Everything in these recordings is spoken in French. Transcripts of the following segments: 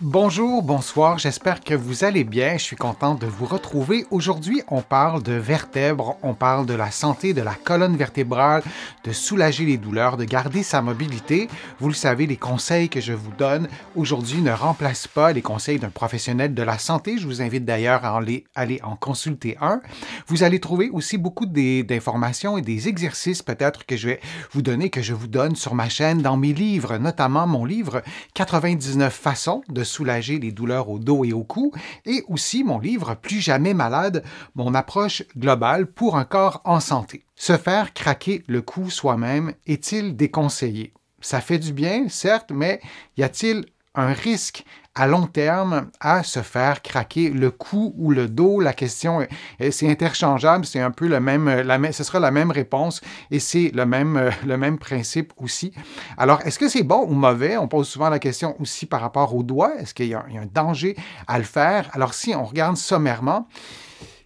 Bonjour, bonsoir, j'espère que vous allez bien. Je suis content de vous retrouver. Aujourd'hui, on parle de vertèbres, on parle de la santé de la colonne vertébrale, de soulager les douleurs, de garder sa mobilité. Vous le savez, les conseils que je vous donne aujourd'hui ne remplacent pas les conseils d'un professionnel de la santé. Je vous invite d'ailleurs à aller en consulter un. Vous allez trouver aussi beaucoup d'informations et des exercices peut-être que je vais vous donner, que je vous donne sur ma chaîne, dans mes livres, notamment mon livre 99 façons de soulager les douleurs au dos et au cou, et aussi mon livre Plus jamais malade, mon approche globale pour un corps en santé. Se faire craquer le cou soi-même est-il déconseillé? Ça fait du bien, certes, mais y a-t-il un risque à long terme à se faire craquer le cou ou le dos? La question, c'est interchangeable, c'est un peu ce sera la même réponse et c'est le même principe aussi. Alors, est-ce que c'est bon ou mauvais? On pose souvent la question aussi par rapport au doigt. Est-ce qu'il y a un danger à le faire? Alors, si on regarde sommairement,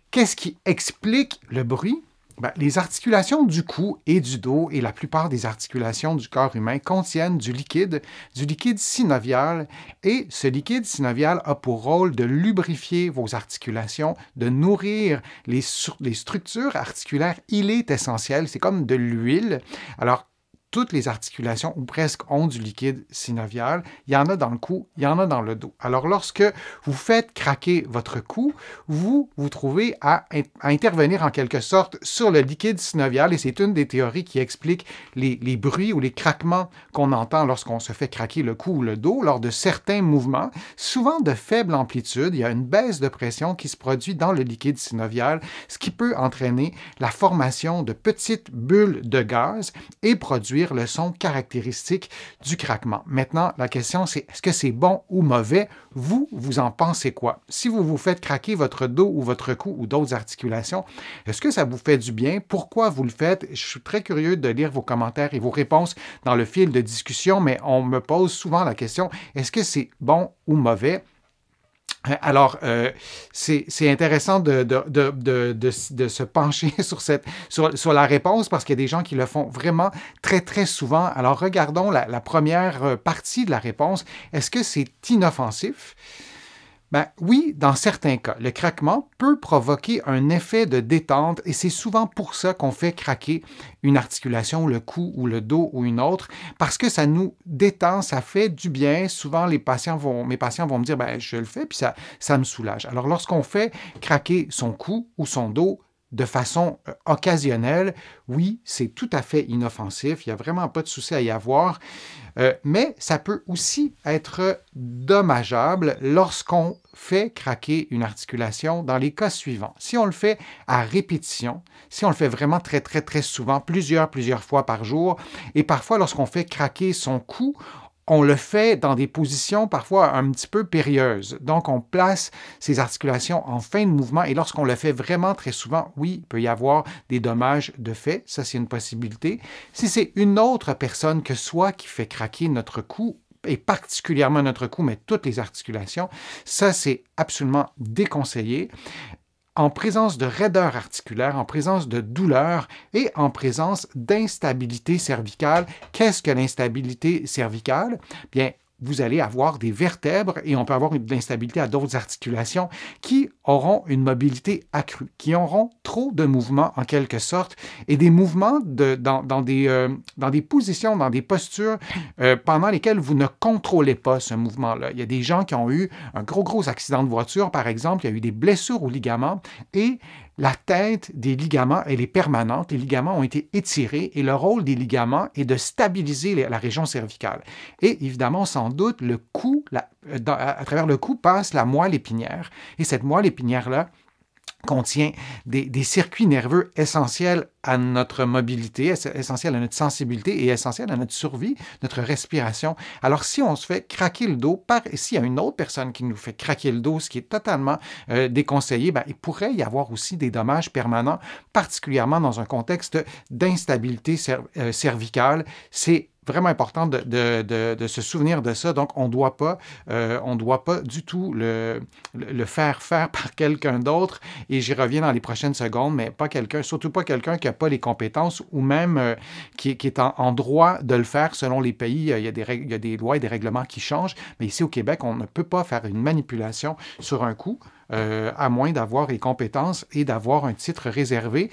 qu'est-ce qui explique le bruit? Les articulations du cou et du dos et la plupart des articulations du corps humain contiennent du liquide synovial, et ce liquide synovial a pour rôle de lubrifier vos articulations, de nourrir les structures articulaires. Il est essentiel, c'est comme de l'huile. Alors, toutes les articulations, ou presque, ont du liquide synovial. Il y en a dans le cou, il y en a dans le dos. Alors, lorsque vous faites craquer votre cou, vous vous trouvez à intervenir en quelque sorte sur le liquide synovial, et c'est une des théories qui explique les bruits ou les craquements qu'on entend lorsqu'on se fait craquer le cou ou le dos lors de certains mouvements, souvent de faible amplitude. Il y a une baisse de pression qui se produit dans le liquide synovial, ce qui peut entraîner la formation de petites bulles de gaz et produire le son caractéristique du craquement. Maintenant, la question c'est, est-ce que c'est bon ou mauvais? Vous en pensez quoi? Si vous vous faites craquer votre dos ou votre cou ou d'autres articulations, est-ce que ça vous fait du bien? Pourquoi vous le faites? Je suis très curieux de lire vos commentaires et vos réponses dans le fil de discussion, mais on me pose souvent la question, est-ce que c'est bon ou mauvais? Alors, c'est intéressant de se pencher sur la réponse, parce qu'il y a des gens qui le font vraiment très, très souvent. Alors, regardons la première partie de la réponse. Est-ce que c'est inoffensif? Oui, dans certains cas. Le craquement peut provoquer un effet de détente, et c'est souvent pour ça qu'on fait craquer une articulation, le cou ou le dos ou une autre, parce que ça nous détend, ça fait du bien. Souvent, mes patients vont me dire, je le fais, puis ça me soulage. Alors, lorsqu'on fait craquer son cou ou son dos de façon occasionnelle, oui, c'est tout à fait inoffensif, il n'y a vraiment pas de souci à y avoir, mais ça peut aussi être dommageable lorsqu'on fait craquer une articulation dans les cas suivants. Si on le fait à répétition, si on le fait vraiment très, très, très souvent, plusieurs fois par jour, et parfois lorsqu'on fait craquer son cou, on le fait dans des positions parfois un petit peu périlleuses. Donc, on place ces articulations en fin de mouvement, et lorsqu'on le fait vraiment très souvent, oui, il peut y avoir des dommages de fait. Ça, c'est une possibilité. Si c'est une autre personne que soi qui fait craquer notre cou, et particulièrement notre cou, mais toutes les articulations, ça, c'est absolument déconseillé. En présence de raideur articulaire, en présence de douleur et en présence d'instabilité cervicale. Qu'est-ce que l'instabilité cervicale? Bien, vous allez avoir des vertèbres, et on peut avoir de l'instabilité à d'autres articulations qui auront une mobilité accrue, qui auront trop de mouvements en quelque sorte, et des mouvements dans des positions, dans des postures pendant lesquelles vous ne contrôlez pas ce mouvement-là. Il y a des gens qui ont eu un gros accident de voiture, par exemple, il y a eu des blessures aux ligaments, et la tête des ligaments, elle est permanente. Les ligaments ont été étirés, et le rôle des ligaments est de stabiliser la région cervicale. Et évidemment, sans doute, le cou, à travers le cou passe la moelle épinière. Et cette moelle épinière-là contient des circuits nerveux essentiels à notre mobilité, essentiels à notre sensibilité et essentiels à notre survie, notre respiration. Alors, si on se fait craquer le dos, s'il y a une autre personne qui nous fait craquer le dos, ce qui est totalement déconseillé, il pourrait y avoir aussi des dommages permanents, particulièrement dans un contexte d'instabilité cervicale. C'est vraiment important de se souvenir de ça. Donc, on doit pas du tout le faire faire par quelqu'un d'autre. Et j'y reviens dans les prochaines secondes, mais pas quelqu'un, surtout pas quelqu'un qui n'a pas les compétences ou même qui est en droit de le faire selon les pays. Il y a des lois et des règlements qui changent. Mais ici au Québec, on ne peut pas faire une manipulation sur un coup. À moins d'avoir les compétences et d'avoir un titre réservé.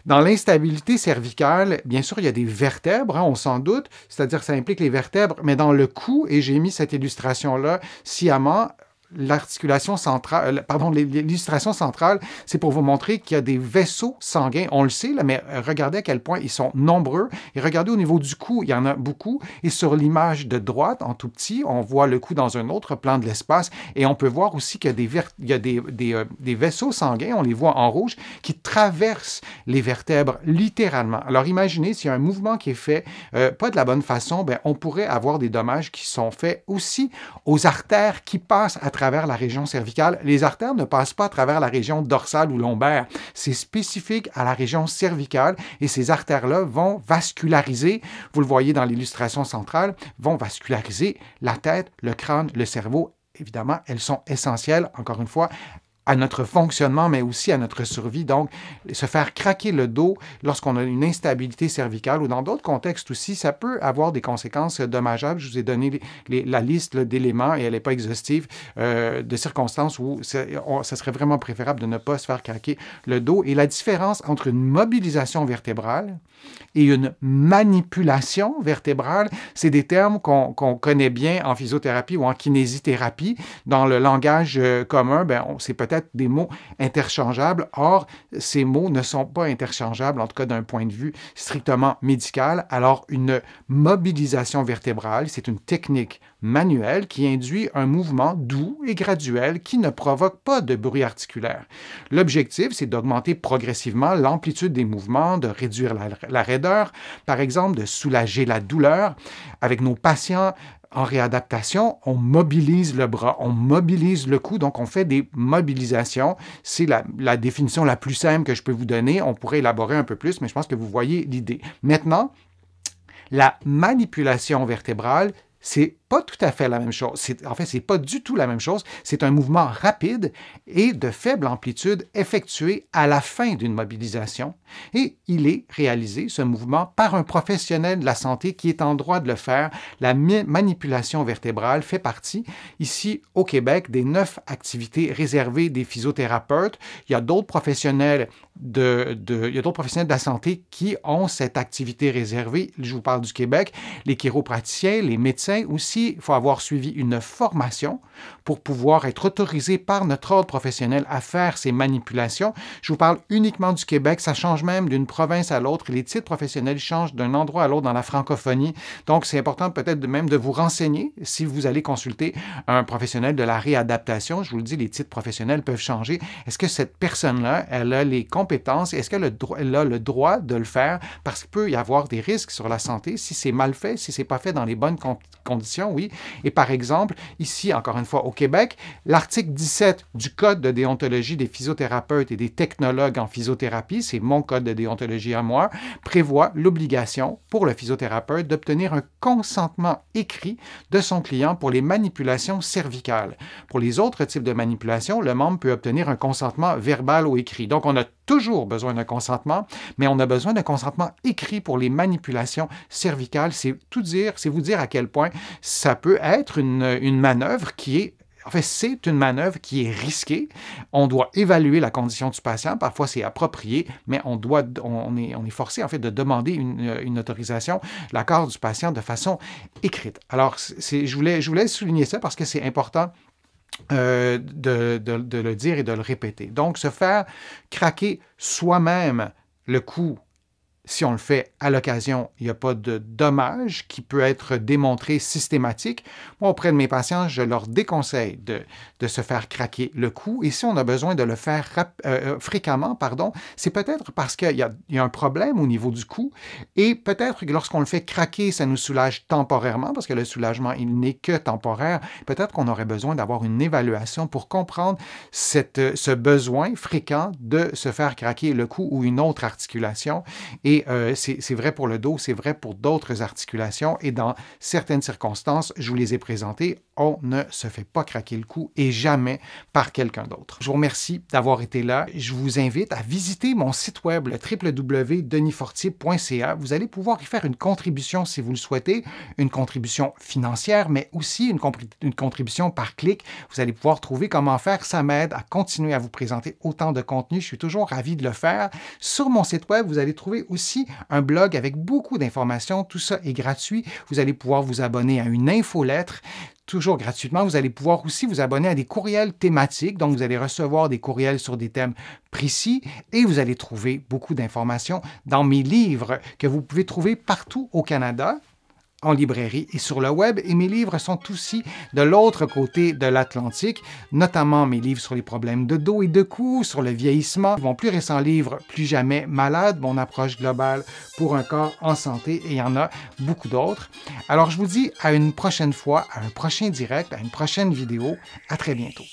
Dans l'instabilité cervicale, bien sûr, il y a des vertèbres, hein, on s'en doute, c'est-à-dire que ça implique les vertèbres, mais dans le cou, et j'ai mis cette illustration-là sciemment, l'articulation centrale, pardon, l'illustration centrale, c'est pour vous montrer qu'il y a des vaisseaux sanguins. On le sait, là, mais regardez à quel point ils sont nombreux. Et regardez au niveau du cou, il y en a beaucoup. Et sur l'image de droite, en tout petit, on voit le cou dans un autre plan de l'espace. Et on peut voir aussi qu'il y a des vaisseaux sanguins, on les voit en rouge, qui traversent les vertèbres littéralement. Alors imaginez, s'il y a un mouvement qui est fait pas de la bonne façon, ben, on pourrait avoir des dommages qui sont faits aussi aux artères qui passent à travers la région cervicale. Les artères ne passent pas à travers la région dorsale ou lombaire. C'est spécifique à la région cervicale et ces artères-là vont vasculariser, vous le voyez dans l'illustration centrale, vont vasculariser la tête, le crâne, le cerveau. Évidemment, elles sont essentielles, encore une fois, à notre fonctionnement, mais aussi à notre survie. Donc, se faire craquer le dos lorsqu'on a une instabilité cervicale ou dans d'autres contextes aussi, ça peut avoir des conséquences dommageables. Je vous ai donné la liste d'éléments, et elle n'est pas exhaustive, de circonstances où ça serait vraiment préférable de ne pas se faire craquer le dos. Et la différence entre une mobilisation vertébrale et une manipulation vertébrale, c'est des termes qu'on connaît bien en physiothérapie ou en kinésithérapie. Dans le langage commun, c'est peut-être des mots interchangeables. Or, ces mots ne sont pas interchangeables, en tout cas d'un point de vue strictement médical. Alors, une mobilisation vertébrale, c'est une technique manuelle qui induit un mouvement doux et graduel qui ne provoque pas de bruit articulaire. L'objectif, c'est d'augmenter progressivement l'amplitude des mouvements, de réduire la raideur, par exemple, de soulager la douleur. Avec nos patients en réadaptation, on mobilise le bras, on mobilise le cou, donc on fait des mobilisations. C'est la définition la plus simple que je peux vous donner. On pourrait élaborer un peu plus, mais je pense que vous voyez l'idée. Maintenant, la manipulation vertébrale, c'est pas tout à fait la même chose. En fait, c'est pas du tout la même chose. C'est un mouvement rapide et de faible amplitude effectué à la fin d'une mobilisation. Et il est réalisé, ce mouvement, par un professionnel de la santé qui est en droit de le faire. La manipulation vertébrale fait partie, ici au Québec, des 9 activités réservées des physiothérapeutes. Il y a d'autres professionnels il y a d'autres professionnels de la santé qui ont cette activité réservée. Je vous parle du Québec. Les chiropraticiens, les médecins aussi. Il faut avoir suivi une formation pour pouvoir être autorisé par notre ordre professionnel à faire ces manipulations. Je vous parle uniquement du Québec. Ça change même d'une province à l'autre. Les titres professionnels changent d'un endroit à l'autre dans la francophonie. Donc, c'est important peut-être même de vous renseigner si vous allez consulter un professionnel de la réadaptation. Je vous le dis, les titres professionnels peuvent changer. Est-ce que cette personne-là, elle a les compétences? Est-ce qu'elle a le droit de le faire? Parce qu'il peut y avoir des risques sur la santé si c'est mal fait, si c'est pas fait dans les bonnes conditions, oui. Et par exemple, ici, encore une fois, au Québec, l'article 17 du Code de déontologie des physiothérapeutes et des technologues en physiothérapie, c'est mon code de déontologie à moi, prévoit l'obligation pour le physiothérapeute d'obtenir un consentement écrit de son client pour les manipulations cervicales. Pour les autres types de manipulations, le membre peut obtenir un consentement verbal ou écrit. Donc, on a toujours besoin d'un consentement, mais on a besoin d'un consentement écrit pour les manipulations cervicales. C'est vous dire à quel point ça peut être une manœuvre qui est En fait, c'est une manœuvre qui est risquée. On doit évaluer la condition du patient. Parfois, c'est approprié, mais on est forcé en fait de demander une autorisation, l'accord du patient de façon écrite. Alors, je voulais souligner ça parce que c'est important de le dire et de le répéter. Donc, se faire craquer soi-même le cou, si on le fait à l'occasion, il n'y a pas de dommage qui peut être démontré systématique. Moi, auprès de mes patients, je leur déconseille de se faire craquer le cou. Et si on a besoin de le faire fréquemment, c'est peut-être parce qu'il y a un problème au niveau du cou. Et peut-être que lorsqu'on le fait craquer, ça nous soulage temporairement, parce que le soulagement, il n'est que temporaire. Peut-être qu'on aurait besoin d'avoir une évaluation pour comprendre ce besoin fréquent de se faire craquer le cou ou une autre articulation. Et Et c'est vrai pour le dos, c'est vrai pour d'autres articulations. Et dans certaines circonstances, je vous les ai présentées, on ne se fait pas craquer le cou et jamais par quelqu'un d'autre. Je vous remercie d'avoir été là. Je vous invite à visiter mon site web, le www.denisfortier.ca. Vous allez pouvoir y faire une contribution si vous le souhaitez, une contribution financière, mais aussi une contribution par clic. Vous allez pouvoir trouver comment faire. Ça m'aide à continuer à vous présenter autant de contenu. Je suis toujours ravi de le faire. Sur mon site web, vous allez trouver aussi un blog avec beaucoup d'informations. Tout ça est gratuit. Vous allez pouvoir vous abonner à une infolettre. Toujours gratuitement, vous allez pouvoir aussi vous abonner à des courriels thématiques. Donc, vous allez recevoir des courriels sur des thèmes précis et vous allez trouver beaucoup d'informations dans mes livres que vous pouvez trouver partout au Canada, en librairie et sur le web. Et mes livres sont aussi de l'autre côté de l'Atlantique, notamment mes livres sur les problèmes de dos et de cou, sur le vieillissement. Mon plus récent livre, Plus jamais malade, mon approche globale pour un corps en santé, et il y en a beaucoup d'autres. Alors, je vous dis à une prochaine fois, à un prochain direct, à une prochaine vidéo. À très bientôt.